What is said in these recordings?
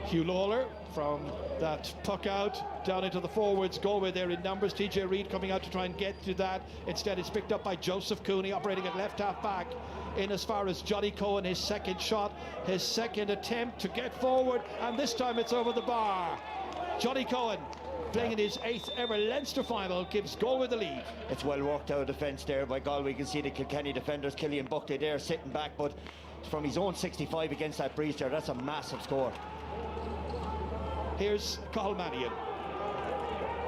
Hugh Lawler from that puck out down into the forwards. Galway there in numbers. TJ Reid coming out to try and get to that. Instead it's picked up by Joseph Cooney, operating at left half back, in as far as Johnny Cohen. His second shot, his second attempt to get forward, and this time it's over the bar. Johnny Cohen, playing in his 8th ever Leinster final, gives Galway the lead. It's well worked out defence there by Galway. You can see the Kilkenny defenders, Killian Buckley there sitting back, but from his own 65 against that breeze there, that's a massive score. Here's Cathal Mannion,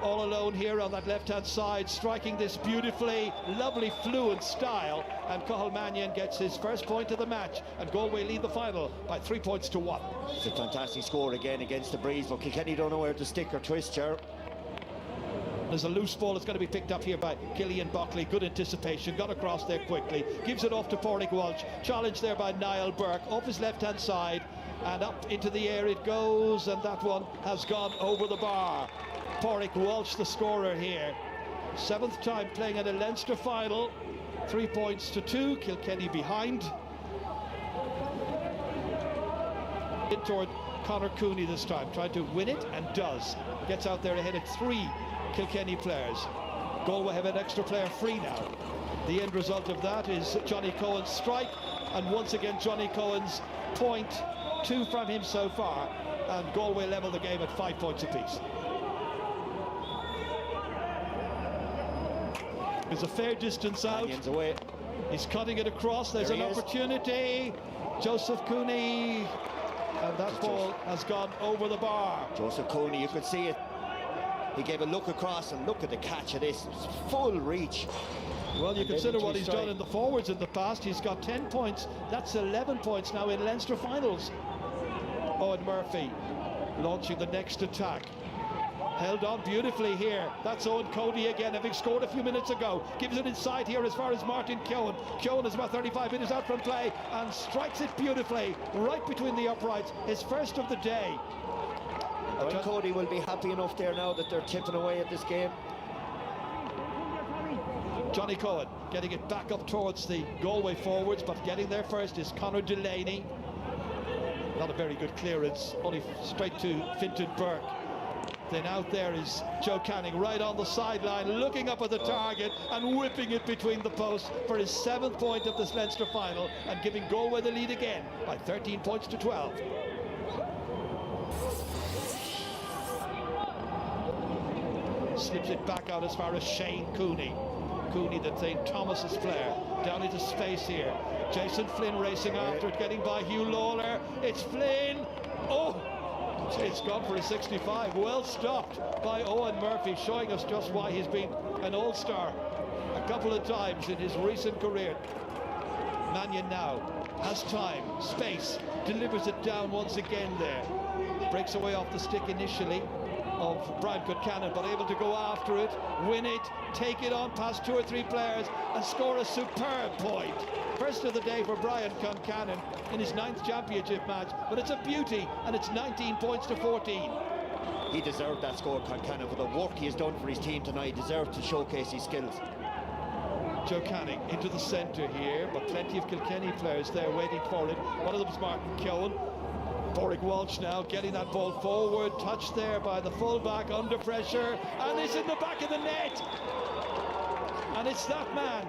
all alone here on that left-hand side, striking this beautifully, lovely, fluent style, and Cathal Mannion gets his first point of the match, and Galway lead the final by 3 points to 1. It's a fantastic score again against the breeze, but Kilkenny don't know where to stick or twist here. There's a loose ball. It's going to be picked up here by Killian Buckley. Good anticipation, got across there quickly, gives it off to Pádraig Walsh, challenged there by Niall Burke, off his left-hand side, and up into the air it goes, and that one has gone over the bar. Pádraig Walsh, the scorer here. 7th time playing in a Leinster final. 3 points to 2, Kilkenny behind. In toward Conor Cooney this time, trying to win it, and does. Gets out there ahead of 3 Kilkenny players. Galway have an extra player free now. The end result of that is Johnny Cohen's strike, and once again Johnny Cohen's point. 2 from him so far, and Galway level the game at 5 points apiece. There's a fair distance out. Away. He's cutting it across. There's an opportunity. Joseph Cooney, and that ball has gone over the bar. Joseph Cooney, you could see it. He gave a look across, and look at the catch of this. It's full reach. Well, you consider what he's done in the forwards in the past. He's got 10 points. That's 11 points now in Leinster finals. Owen Murphy launching the next attack. Held on beautifully here. That's Owen Cody again, having scored a few minutes ago. Gives it inside here as far as Martin Keown. Keown is about 35 metres out from play and strikes it beautifully right between the uprights. His first of the day. Owen Cody will be happy enough there now that they're chipping away at this game. Johnny Cohen getting it back up towards the Galway forwards, but getting there first is Conor Delaney. Not a very good clearance, only straight to Fintan Burke. Then out there is Joe Canning right on the sideline, looking up at the target and whipping it between the posts for his 7th point of this Leinster final, and giving Galway the lead again by 13 points to 12. Slips it back out as far as Shane Cooney. Cooney, the St. Thomas's player, down into space here. Jason Flynn racing after it, getting by Hugh Lawler. It's Flynn. Oh, it's gone for a 65. Well stopped by Owen Murphy, showing us just why he's been an all-star a couple of times in his recent career. Mannion now has time, space, delivers it down once again there. Breaks away off the stick initially of Brian Concannon, but able to go after it, win it, take it on past 2 or 3 players and score a superb point. First of the day for Brian Concannon in his 9th championship match, but it's a beauty, and it's 19 points to 14. He deserved that score, Concannon, for the work he has done for his team tonight. He deserved to showcase his skills. Joe Canning into the centre here, but plenty of Kilkenny players there waiting for it. One of them is Martin Keown. Pádraig Walsh now getting that ball forward, touched there by the fullback under pressure, and it's in the back of the net. And it's that man,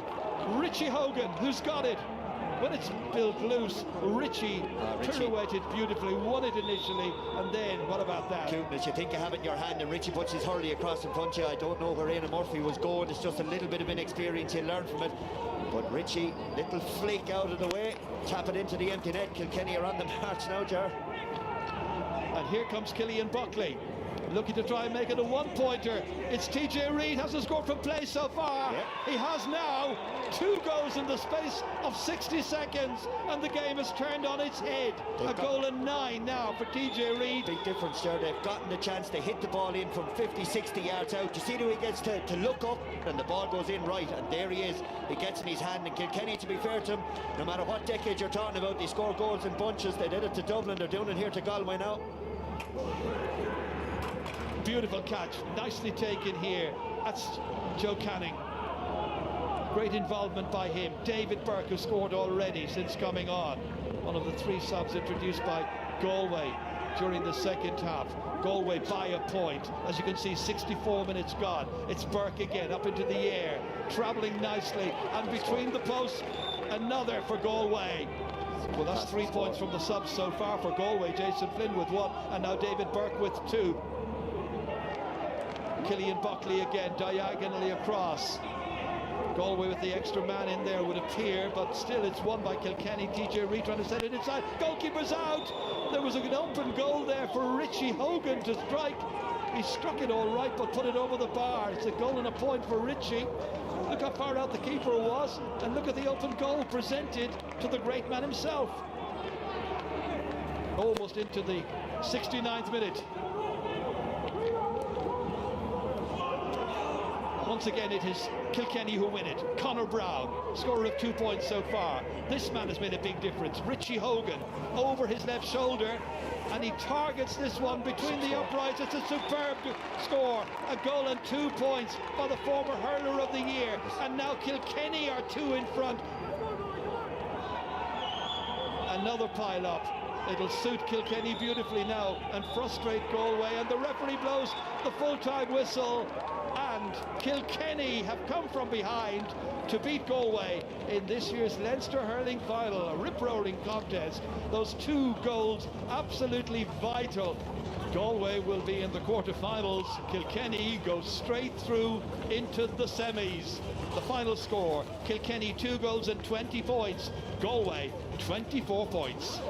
Richie Hogan, who's got it. When it's built loose, Richie pirouetted beautifully, won it initially, and then what about that? Cuteness, you think you have it in your hand, and Richie puts his hurley across in front of you. I don't know where Aidan Murphy was going. It's just a little bit of inexperience. He'll learn from it. But Richie, little flick out of the way, tap it into the empty net. Kilkenny are on the march now, Jar. And here comes Killian Buckley, looking to try and make it a 1-pointer. It's TJ Reid, hasn't scored from play so far. Yep. He has now 2 goals in the space of 60 seconds, and the game has turned on its head. A goal and 9 now for TJ Reid. Big difference there. They've gotten the chance to hit the ball in from 50, 60 yards out. You see how he gets to look up, and the ball goes in right, and there he is. He gets in his hand, and Kilkenny, to be fair to him, no matter what decade you're talking about, they score goals in bunches. They did it to Dublin, they're doing it here to Galway now. Beautiful catch, nicely taken here. That's Joe Canning. Great involvement by him. David Burke, who scored already since coming on. One of the 3 subs introduced by Galway during the second half. Galway by a point. As you can see, 64 minutes gone. It's Burke again, up into the air, travelling nicely, and between the posts, another for Galway. Well, that's 3 points from the subs so far for Galway. Jason Flynn with 1, and now David Burke with 2. Killian Buckley again, diagonally across. Galway with the extra man in there would appear, but still it's won by Kilkenny. TJ Reid trying to set it inside. Goalkeeper's out. There was an open goal there for Richie Hogan to strike. He struck it all right, but put it over the bar. It's a goal and a point for Richie. Look how far out the keeper was, and look at the open goal presented to the great man himself. Almost into the 69th minute. Once again, it is Kilkenny who win it. Conor Brown, scorer of 2 points so far. This man has made a big difference. Richie Hogan over his left shoulder, and he targets this one between the uprights. It's a superb score. A goal and 2 points by the former hurler of the year. And now Kilkenny are 2 in front. Another pile up. It'll suit Kilkenny beautifully now and frustrate Galway, and the referee blows the full-time whistle, and Kilkenny have come from behind to beat Galway in this year's Leinster Hurling final, a rip-roaring contest. Those 2 goals absolutely vital. Galway will be in the quarter-finals. Kilkenny goes straight through into the semis. The final score, Kilkenny 2 goals and 20 points. Galway 24 points.